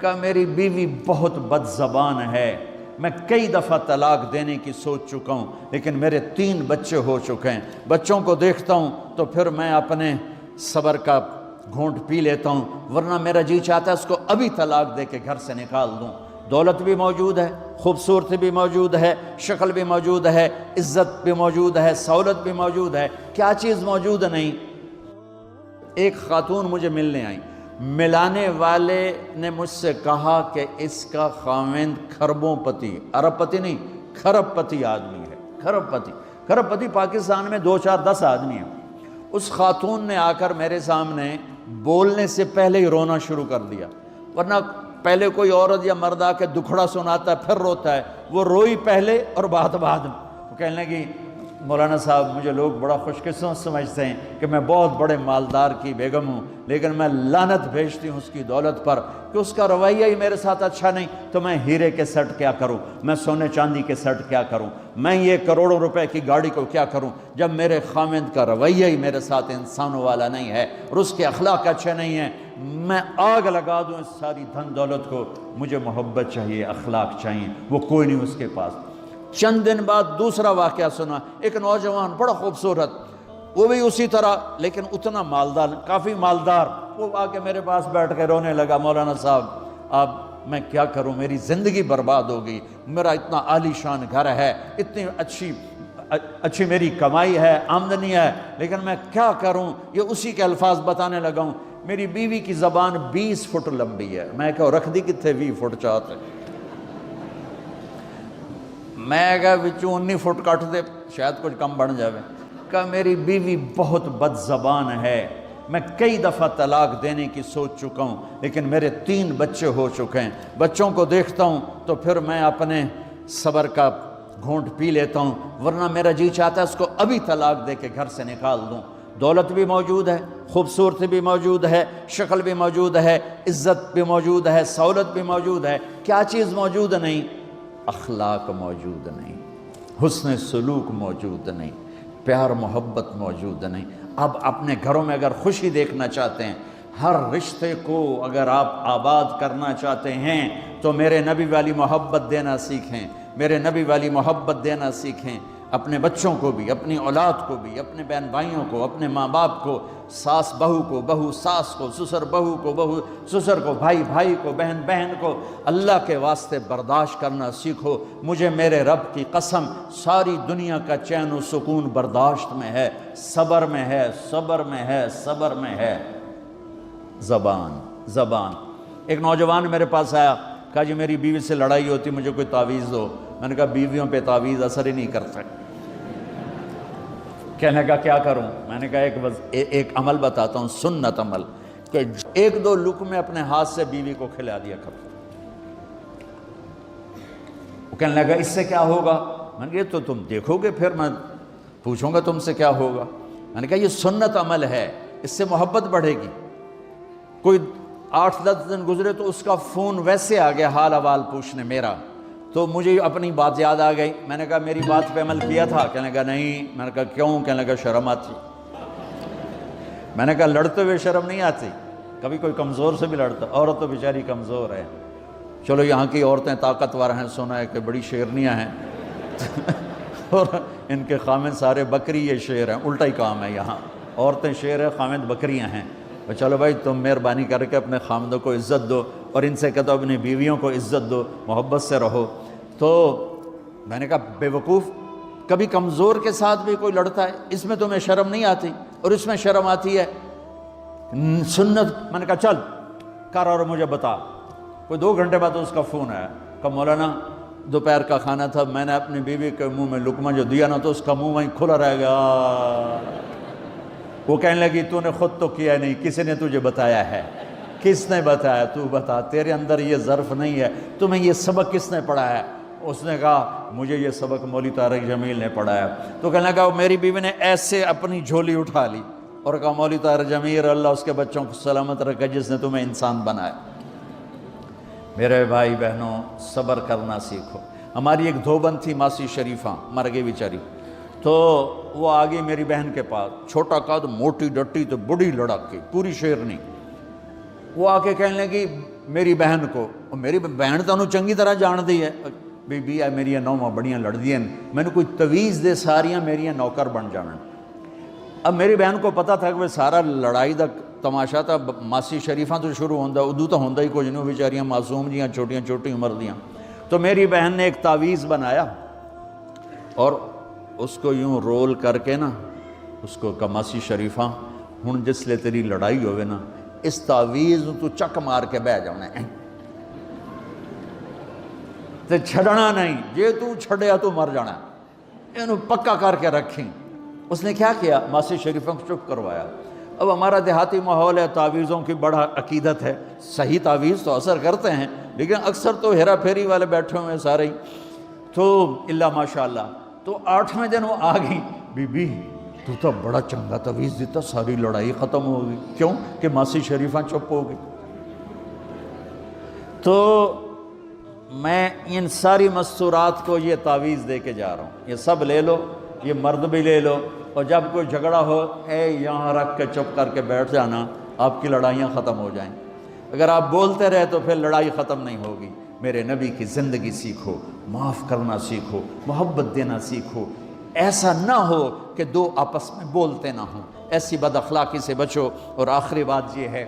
کہ میری بیوی بہت بد زبان ہے، میں کئی دفعہ طلاق دینے کی سوچ چکا ہوں، لیکن میرے 3 بچے ہو چکے ہیں، بچوں کو دیکھتا ہوں تو پھر میں اپنے صبر کا گھونٹ پی لیتا ہوں، ورنہ میرا جی چاہتا ہے اس کو ابھی طلاق دے کے گھر سے نکال دوں۔ دولت بھی موجود ہے، خوبصورتی بھی موجود ہے، شکل بھی موجود ہے، عزت بھی موجود ہے، سہولت بھی موجود ہے، کیا چیز موجود نہیں؟ ایک خاتون مجھے ملنے آئی، ملانے والے نے مجھ سے کہا کہ اس کا خاوند کھربوں پتی، ارب پتی نہیں، کھرب پتی آدمی ہے، کھرب پتی۔ کھرب پتی پاکستان میں 2 4 10 آدمی ہیں۔ اس خاتون نے آ کر میرے سامنے بولنے سے پہلے ہی رونا شروع کر دیا، ورنہ پہلے کوئی عورت یا مرد آ کے دکھڑا سناتا ہے پھر روتا ہے، وہ روئی پہلے اور بعد میں۔ وہ کہنے لگی مولانا صاحب مجھے لوگ بڑا خوش قسمت سمجھتے ہیں کہ میں بہت بڑے مالدار کی بیگم ہوں، لیکن میں لعنت بھیجتی ہوں اس کی دولت پر کہ اس کا رویہ ہی میرے ساتھ اچھا نہیں، تو میں ہیرے کے سیٹ کیا کروں، میں سونے چاندی کے سیٹ کیا کروں، میں یہ کروڑوں روپے کی گاڑی کو کیا کروں جب میرے خاوند کا رویہ ہی میرے ساتھ انسانوں والا نہیں ہے اور اس کے اخلاق اچھے نہیں ہیں۔ میں آگ لگا دوں اس ساری دھن دولت کو، مجھے محبت چاہیے، اخلاق چاہیے، وہ کوئی نہیں اس کے پاس۔ چند دن بعد دوسرا واقعہ سنا، ایک نوجوان بڑا خوبصورت، وہ بھی اسی طرح لیکن اتنا مالدار، کافی مالدار، وہ آ کے میرے پاس بیٹھ کے رونے لگا، مولانا صاحب اب میں کیا کروں، میری زندگی برباد ہو گئی، میرا اتنا عالی شان گھر ہے، اتنی اچھی میری کمائی ہے، آمدنی ہے، لیکن میں کیا کروں؟ یہ اسی کے الفاظ بتانے لگا ہوں، میری بیوی کی زبان 20 فٹ لمبی ہے۔ میں کہا رکھ دی کتنے 20 فٹ چاہتے، میں کہا وچوں 19 فٹ کٹ دے شاید کچھ کم بن جاوے۔ کہ میری بیوی بہت بد زبان ہے، میں کئی دفعہ طلاق دینے کی سوچ چکا ہوں، لیکن میرے 3 بچے ہو چکے ہیں، بچوں کو دیکھتا ہوں تو پھر میں اپنے صبر کا گھونٹ پی لیتا ہوں، ورنہ میرا جی چاہتا ہے اس کو ابھی طلاق دے کے گھر سے نکال دوں۔ دولت بھی موجود ہے، خوبصورتی بھی موجود ہے، شکل بھی موجود ہے، عزت بھی موجود ہے، سہولت بھی موجود ہے، کیا چیز موجود نہیں؟ اخلاق موجود نہیں، حسن سلوک موجود نہیں، پیار محبت موجود نہیں۔ اب اپنے گھروں میں اگر خوشی دیکھنا چاہتے ہیں، ہر رشتے کو اگر آپ آباد کرنا چاہتے ہیں تو میرے نبی والی محبت دینا سیکھیں، میرے نبی والی محبت دینا سیکھیں، اپنے بچوں کو بھی، اپنی اولاد کو بھی، اپنے بہن بھائیوں کو، اپنے ماں باپ کو، ساس بہو کو، بہو ساس کو، سسر بہو کو، بہو سسر کو، بھائی بھائی کو، بہن بہن کو، اللہ کے واسطے برداشت کرنا سیکھو۔ مجھے میرے رب کی قسم ساری دنیا کا چین و سکون برداشت میں ہے، صبر میں ہے، صبر میں ہے، صبر میں ہے۔ زبان۔ ایک نوجوان میرے پاس آیا، کہا جی میری بیوی سے لڑائی ہوتی، مجھے کوئی تعویذ دو۔ میں نے کہا بیویوں پہ تعویذ اثر ہی نہیں کرتا۔ کہنے لگا کیا کروں؟ میں نے کہا ایک عمل بتاتا ہوں، سنت عمل، کہ 1 2 لقمے اپنے ہاتھ سے بیوی کو کھلا دیا کرو۔ وہ کہنے لگا اس سے کیا ہوگا؟ میں نے کہا یہ تو تم دیکھو گے، پھر میں پوچھوں گا تم سے کیا ہوگا۔ میں نے کہا یہ سنت عمل ہے، اس سے محبت بڑھے گی۔ کوئی 8 10 دن گزرے تو اس کا فون ویسے آ گیا حال احوال پوچھنے میرا، تو مجھے اپنی بات یاد آ گئی۔ میں نے کہا میری بات پہ عمل کیا تھا؟ کہنے لگا نہیں۔ میں نے کہا کیوں؟ کہنے لگا شرم آتی۔ میں نے کہا لڑتے ہوئے شرم نہیں آتی؟ کبھی کوئی کمزور سے بھی لڑتا، عورت تو بیچاری کمزور ہے۔ چلو یہاں کی عورتیں طاقتور ہیں، سنا ہے کہ بڑی شیرنیاں ہیں اور ان کے خامد سارے بکری یہ شیر ہیں، الٹا ہی کام ہے یہاں، عورتیں شیر ہیں، خامد بکریاں ہیں۔ چلو بھائی تم مہربانی کر کے اپنے خامدوں کو عزت دو، اور ان سے کہتا ہوں اپنی بیویوں کو عزت دو، محبت سے رہو۔ تو میں نے کہا بے وقوف، کبھی کمزور کے ساتھ بھی کوئی لڑتا ہے، اس میں تمہیں شرم نہیں آتی؟ اور اس میں شرم آتی ہے سنت۔ میں نے کہا چل کر اور مجھے بتا۔ کوئی 2 گھنٹے بعد اس کا فون آیا، کہا مولانا دوپہر کا کھانا تھا، میں نے اپنی بیوی کے منہ میں لقمہ جو دیا نا تو اس کا منہ وہیں کھلا رہ گیا۔ وہ کہنے لگی تو نے خود تو کیا نہیں، کسی نے تجھے بتایا ہے؟ کس نے بتایا؟ تو بتا، تیرے اندر یہ ظرف نہیں ہے، تمہیں یہ سبق کس نے پڑھایا ہے؟ اس نے کہا مجھے یہ سبق مولوی طارق جمیل نے پڑھایا۔ تو کہنے لگا میری بیوی نے ایسے اپنی جھولی اٹھا لی اور کہا مولوی طارق جمیل اللہ اس کے بچوں کو سلامت رکھے جس نے تمہیں انسان بنایا۔ میرے بھائی بہنوں صبر کرنا سیکھو۔ ہماری ایک دھوبن تھی ماسی شریفہ، مر گئی بیچاری، تو وہ آگئی میری بہن کے پاس، چھوٹا قد، موٹی ڈٹی تو بڑی لڑک کی، پوری شیرنی۔ وہ آ کے کہنے لگی میری بہن کو، اور میری بہن تو انہوں چنگی طرح جان دی ہے، بی بی ہے میری نوواں بڑیاں لڑدیاں، میں نے کوئی تویز دے ساریاں میری نوکر بن جان۔ اب میری بہن کو پتہ تھا کہ وہ سارا لڑائی دا تماشا تھا ماسی شریفاں تو شروع ہوندہ، ادو تو ہوندہ ہی کچھ نہیں، بیچاریاں معصوم جیاں چھوٹیاں چھوٹی عمر دیاں۔ تو میری بہن نے ایک تعویذ بنایا اور اس کو یوں رول کر کے نا اس کو کہا ماسی شریفاں ہن جس لے تیری لڑائی ہوئے نا اس تعویذ تو چک مار کے بہ جانا ہے تے چھڑنا نہیں، جے تو چھڑیا تو مر جانا ہے، انہوں پکا کر کے رکھیں۔ اس نے کیا کیا؟ ماسی شریفوں کو چپ کروایا۔ اب ہمارا دیہاتی ماحول ہے، تعویذوں کی بڑا عقیدت ہے، صحیح تعویذ تو اثر کرتے ہیں لیکن اکثر تو ہیرا پھیری والے بیٹھے ہوئے ہیں سارے ہی، تو اللہ ماشاءاللہ۔ تو 8ویں دن وہ آ گئی، بی بی تو بڑا چنگا تعویذ دیتا، ساری لڑائی ختم ہو گئی۔ کیوں کہ ماسی شریفاں چپ ہو گئی۔ تو میں ان ساری مستورات کو یہ تعویذ دے کے جا رہا ہوں، یہ سب لے لو، یہ مرد بھی لے لو، اور جب کوئی جھگڑا ہو اے یہاں رکھ کے چپ کر کے بیٹھ جانا، آپ کی لڑائیاں ختم ہو جائیں۔ اگر آپ بولتے رہے تو پھر لڑائی ختم نہیں ہوگی۔ میرے نبی کی زندگی سیکھو، معاف کرنا سیکھو، محبت دینا سیکھو، ایسا نہ ہو کہ دو آپس میں بولتے نہ ہوں، ایسی بد اخلاقی سے بچو۔ اور آخری بات یہ ہے،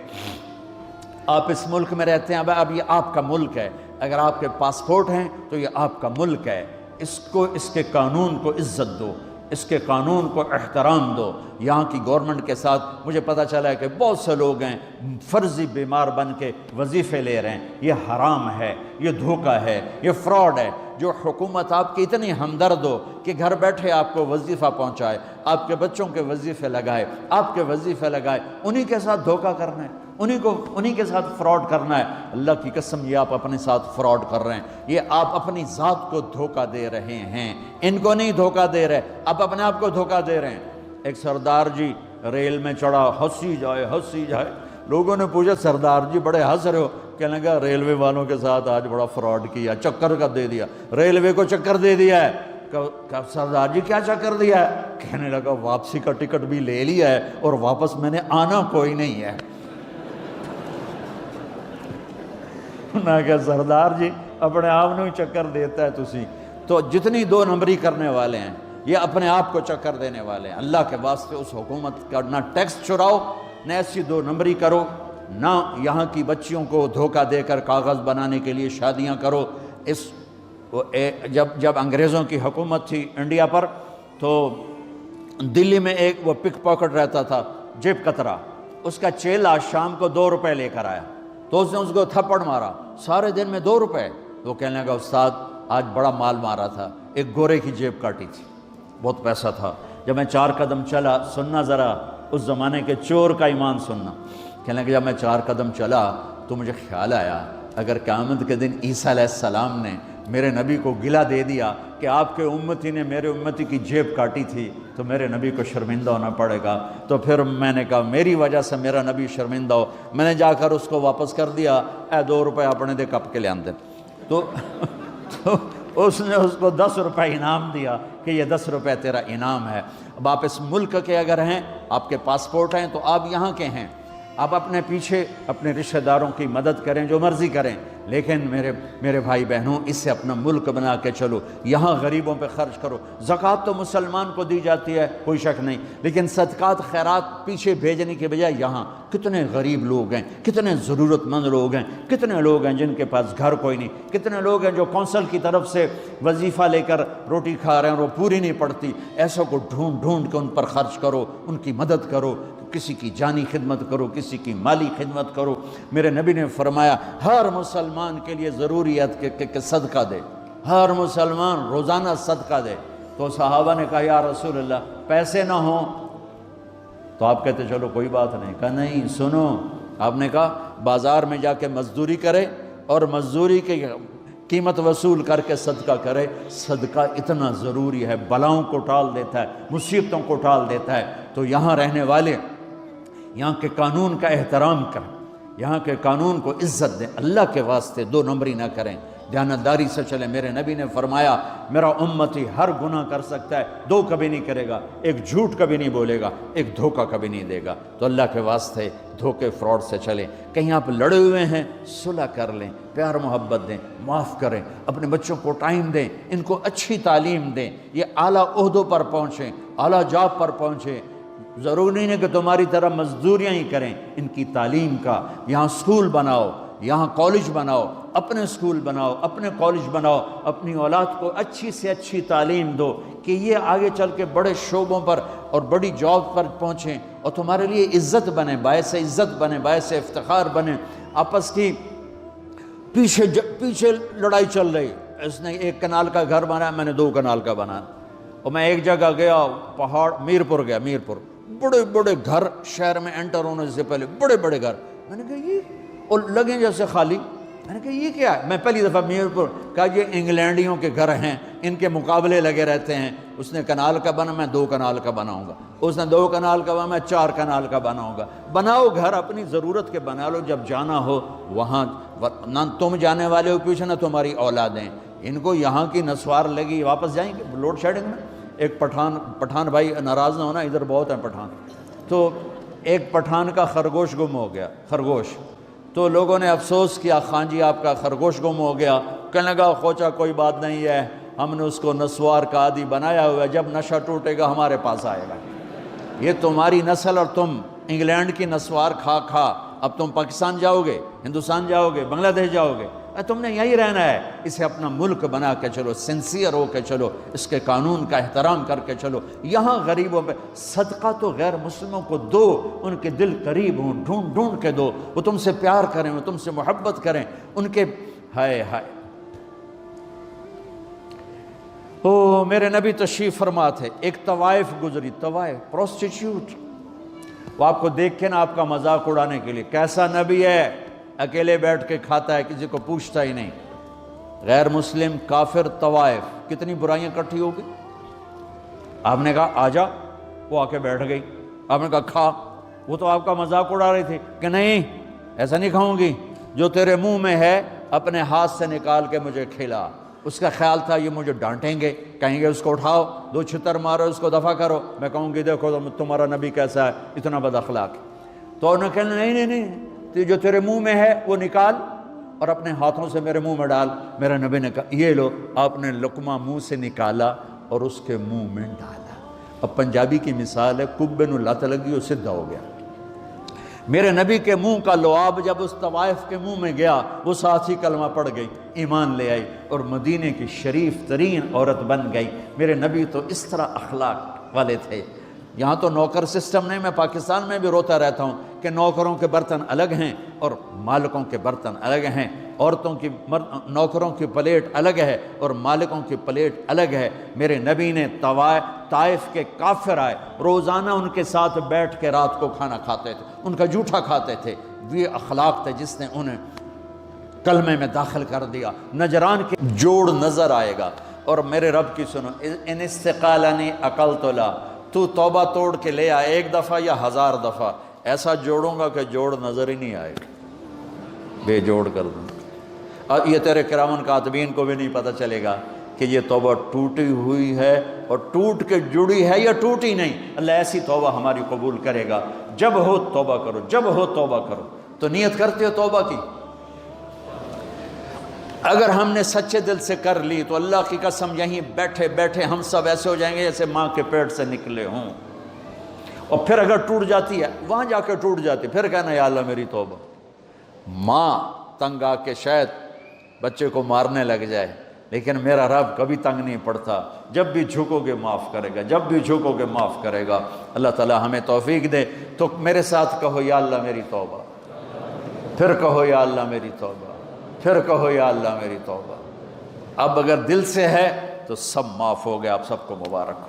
آپ اس ملک میں رہتے ہیں، اب یہ آپ کا ملک ہے، اگر آپ کے پاسپورٹ ہیں تو یہ آپ کا ملک ہے، اس کے قانون کو عزت دو، اس کے قانون کو احترام دو۔ یہاں کی گورنمنٹ کے ساتھ مجھے پتہ چلا ہے کہ بہت سے لوگ ہیں فرضی بیمار بن کے وظیفے لے رہے ہیں، یہ حرام ہے، یہ دھوکہ ہے، یہ فراڈ ہے۔ جو حکومت آپ کی اتنی ہمدرد ہو کہ گھر بیٹھے آپ کو وظیفہ پہنچائے، آپ کے بچوں کے وظیفے لگائے، آپ کے وظیفے لگائے، انہی کے ساتھ دھوکہ کرنا ہے، انہی کے ساتھ فراڈ کرنا ہے۔ اللہ کی قسم یہ آپ اپنے ساتھ فراڈ کر رہے ہیں، یہ آپ اپنی ذات کو دھوکہ دے رہے ہیں، ان کو نہیں دھوکہ دے رہے، آپ اپنے آپ کو دھوکہ دے رہے ہیں۔ ایک سردار جی ریل میں چڑھا، ہنسی جائے، لوگوں نے پوچھا سردار جی بڑے ہنس رہے ہو؟ کہنے لگا ریلوے والوں کے ساتھ آج بڑا فراڈ کیا، چکر کا دے دیا، ریلوے کو چکر دے دیا ہے۔ کہ سردار جی کیا چکر دیا ہے؟ کہنے لگا واپسی کا ٹکٹ بھی لے لیا ہے اور واپس میں نے آنا کوئی نہیں ہے۔ انہوں نے کہا سردار جی اپنے آپ نے چکر دیتا ہے تسی تو جتنی 2 نمبری کرنے والے ہیں یہ اپنے آپ کو چکر دینے والے ہیں۔ اللہ کے واسطے اس حکومت کا نہ ٹیکس چراؤ، نہ ایسی 2 نمبری کرو، نہ یہاں کی بچیوں کو دھوکہ دے کر کاغذ بنانے کے لیے شادیاں کرو۔ جب انگریزوں کی حکومت تھی انڈیا پر تو دلی میں ایک وہ پک پاکٹ رہتا تھا جیب کترا، اس کا چیلا شام کو 2 روپے لے کر آیا تو اس نے اس کو تھپڑ مارا، سارے دن میں 2 روپے۔ تو کہنے لگا استاد آج بڑا مال مارا تھا، ایک گورے کی جیب کاٹی تھی، بہت پیسہ تھا۔ جب میں 4 قدم چلا، سننا ذرا اس زمانے کے چور کا ایمان سننا، کہنے لگا جب میں 4 قدم چلا تو مجھے خیال آیا اگر قیامت کے دن عیسیٰ علیہ السلام نے میرے نبی کو گلہ دے دیا کہ آپ کے امتی نے میرے امتی کی جیب کاٹی تھی تو میرے نبی کو شرمندہ ہونا پڑے گا۔ تو پھر میں نے کہا میری وجہ سے میرا نبی شرمندہ ہو، میں نے جا کر اس کو واپس کر دیا، اے 2 روپے اپنے دے کپ کے لے آندے۔ تو اس نے اس کو 10 روپے انعام دیا کہ یہ 10 روپے تیرا انعام ہے۔ اب آپ اس ملک کے اگر ہیں، آپ کے پاسپورٹ ہیں تو آپ یہاں کے ہیں، آپ اپنے پیچھے اپنے رشتہ داروں کی مدد کریں، جو مرضی کریں، لیکن میرے بھائی بہنوں اس سے اپنا ملک بنا کے چلو، یہاں غریبوں پہ خرچ کرو۔ زکوٰۃ تو مسلمان کو دی جاتی ہے کوئی شک نہیں، لیکن صدقات خیرات پیچھے بھیجنے کے بجائے یہاں کتنے غریب لوگ ہیں، کتنے ضرورت مند لوگ ہیں، کتنے لوگ ہیں جن کے پاس گھر کوئی نہیں، کتنے لوگ ہیں جو کونسل کی طرف سے وظیفہ لے کر روٹی کھا رہے ہیں اور وہ پوری نہیں پڑتی، ایسوں کو ڈھونڈ کے ان پر خرچ کرو، ان کی مدد کرو، کسی کی جانی خدمت کرو، کسی کی مالی خدمت کرو۔ میرے نبی نے فرمایا ہر مسلمان کے لیے ضروری ہے کہ صدقہ دے، ہر مسلمان روزانہ صدقہ دے۔ تو صحابہ نے کہا یا رسول اللہ پیسے نہ ہوں تو آپ کہتے چلو کوئی بات نہیں۔ کہا نہیں سنو، آپ نے کہا بازار میں جا کے مزدوری کرے اور مزدوری کی قیمت وصول کر کے صدقہ کرے، صدقہ اتنا ضروری ہے، بلاؤں کو ٹال دیتا ہے، مصیبتوں کو ٹال دیتا ہے۔ تو یہاں رہنے والے یہاں کے قانون کا احترام کریں، یہاں کے قانون کو عزت دیں، اللہ کے واسطے دو نمبری نہ کریں، دیانتداری سے چلیں۔ میرے نبی نے فرمایا میرا امتی ہر گناہ کر سکتا ہے، دو کبھی نہیں کرے گا، ایک جھوٹ کبھی نہیں بولے گا، ایک دھوکہ کبھی نہیں دے گا۔ تو اللہ کے واسطے دھوکے فراڈ سے چلیں۔ کہیں آپ لڑے ہوئے ہیں صلح کر لیں، پیار محبت دیں، معاف کریں، اپنے بچوں کو ٹائم دیں، ان کو اچھی تعلیم دیں، یہ اعلیٰ عہدوں پر پہنچیں، اعلیٰ جاب پر پہنچیں۔ ضروری نہیں کہ تمہاری طرح مزدوریاں ہی کریں، ان کی تعلیم کا یہاں سکول بناؤ، یہاں کالج بناؤ، اپنے سکول بناؤ، اپنے کالج بناؤ، اپنی اولاد کو اچھی سے اچھی تعلیم دو کہ یہ آگے چل کے بڑے شعبوں پر اور بڑی جاب پر پہنچیں اور تمہارے لیے عزت بنے، باعث عزت بنے، باعث افتخار بنے۔ آپس کی پیچھے لڑائی چل رہی، اس نے 1 کنال کا گھر بنایا، میں نے 2 کنال کا بنایا۔ اور میں ایک جگہ گیا، پہاڑ، میرپور گیا، میرپور بڑے بڑے گھر، شہر میں انٹر ہونے سے پہلے بڑے بڑے گھر، میں نے کہا یہ، اور لگیں جیسے خالی، میں نے کہا یہ کیا ہے؟ میں پہلی دفعہ میرپور کہا یہ انگلینڈیوں کے گھر ہیں، ان کے مقابلے لگے رہتے ہیں، اس نے کنال کا بنا، میں 2 کنال کا بناؤں گا، اس نے 2 کنال کا بنا، میں 4 کنال کا بناؤں گا۔ بناؤ گھر اپنی ضرورت کے بنا لو، جب جانا ہو وہاں، نہ تم جانے والے ہو پیچھے، نہ تمہاری اولادیں، ان کو یہاں کی نسوار لگی، واپس جائیں گے لوڈ شیڈنگ میں۔ ایک پٹھان بھائی ناراض نہ ہونا، ادھر بہت ہیں پٹھان، تو ایک پٹھان کا خرگوش گم ہو گیا، خرگوش، تو لوگوں نے افسوس کیا، خان جی آپ کا خرگوش گم ہو گیا، کہنے لگا خوچا کوئی بات نہیں ہے، ہم نے اس کو نسوار کا عادی بنایا ہوا ہے، جب نشہ ٹوٹے گا ہمارے پاس آئے گا۔ یہ تمہاری نسل اور تم انگلینڈ کی نسوار کھا کھا اب تم پاکستان جاؤ گے، ہندوستان جاؤ گے، بنگلہ دیش جاؤ گے، تم نے یہی رہنا ہے۔ اسے اپنا ملک بنا کے چلو، سنسیئر ہو کے چلو، اس کے قانون کا احترام کر کے چلو۔ یہاں غریبوں پہ صدقہ تو غیر مسلموں کو دو، ان کے دل قریب ہوں، ڈھونڈ ڈھونڈ کے دو، وہ تم سے پیار کریں، وہ تم سے محبت کریں، ان کے ہائے ہائے۔ او میرے نبی تشریف فرما تھے، ایک طوائف گزری، طوائف پروسٹیٹیوٹ، وہ آپ کو دیکھ کے نا آپ کا مذاق اڑانے کے لیے، کیسا نبی ہے، اکیلے بیٹھ کے کھاتا ہے، کسی کو پوچھتا ہی نہیں۔ غیر مسلم، کافر، طوائف، کتنی برائیاں اکٹھی ہو گئی۔ آپ نے کہا آ جا، وہ آ کے بیٹھ گئی، آپ نے کہا کھا، وہ تو آپ کا مذاق اڑا رہی تھی کہ نہیں ایسا نہیں کھاؤں گی، جو تیرے منہ میں ہے اپنے ہاتھ سے نکال کے مجھے کھلا۔ اس کا خیال تھا یہ مجھے ڈانٹیں گے، کہیں گے اس کو اٹھاؤ، 2 چھتر مارو، اس کو دفع کرو، میں کہوں گی دیکھو تمہارا نبی کیسا ہے، اتنا بد اخلاق۔ تو انہوں نے کہا نہیں نہیں نہیں، جو تیرے منہ میں ہے وہ نکال اور اپنے ہاتھوں سے میرے منہ میں ڈال۔ میرے نبی نے کہا یہ لو، آپ نے لقمہ منہ سے نکالا اور اس کے منہ میں ڈالا۔ اب پنجابی کی مثال ہے، کبے نو لت لگی وہ سدھا ہو گیا۔ میرے نبی کے منہ کا لعاب جب اس طوائف کے منہ میں گیا، وہ ساتھ ہی کلمہ پڑھ گئی، ایمان لے آئی اور مدینے کی شریف ترین عورت بن گئی۔ میرے نبی تو اس طرح اخلاق والے تھے۔ یہاں تو نوکر سسٹم نہیں، میں پاکستان میں بھی روتا رہتا ہوں کہ نوکروں کے برتن الگ ہیں اور مالکوں کے برتن الگ ہیں، عورتوں کی نوکروں کی پلیٹ الگ ہے اور مالکوں کی پلیٹ الگ ہے۔ میرے نبی نے طائف کے کافر آئے، روزانہ ان کے ساتھ بیٹھ کے رات کو کھانا کھاتے تھے، ان کا جھوٹا کھاتے تھے۔ یہ اخلاق تھے جس نے انہیں کلمے میں داخل کر دیا۔ نجران کے جوڑ نظر آئے گا، اور میرے رب کی سنو، ان استقالنی عقلت لا، تو توبہ توڑ کے لے آئے 1 دفعہ یا 1000 دفعہ، ایسا جوڑوں گا کہ جوڑ نظر ہی نہیں آئے گا، بے جوڑ کر دوں۔ اور یہ تیرے کرامن کاتبین کو بھی نہیں پتہ چلے گا کہ یہ توبہ ٹوٹی ہوئی ہے اور ٹوٹ کے جڑی ہے یا ٹوٹی نہیں۔ اللہ ایسی توبہ ہماری قبول کرے گا۔ جب ہو توبہ کرو، جب ہو توبہ کرو۔ تو نیت کرتے ہو توبہ کی؟ اگر ہم نے سچے دل سے کر لی تو اللہ کی قسم یہیں بیٹھے بیٹھے ہم سب ایسے ہو جائیں گے جیسے ماں کے پیٹ سے نکلے ہوں۔ اور پھر اگر ٹوٹ جاتی ہے، وہاں جا کے ٹوٹ جاتی، پھر کہنا یا اللہ میری توبہ۔ ماں تنگ آ کے شاید بچے کو مارنے لگ جائے، لیکن میرا رب کبھی تنگ نہیں پڑتا، جب بھی جھکو گے معاف کرے گا، جب بھی جھکو گے معاف کرے گا۔ اللہ تعالی ہمیں توفیق دے۔ تو میرے ساتھ کہو یا اللہ میری توبہ، پھر کہو یا اللہ میری توبہ، پھر کہو یا اللہ میری توبہ۔ اب اگر دل سے ہے تو سب معاف ہو گیا۔ آپ سب کو مبارک ہو۔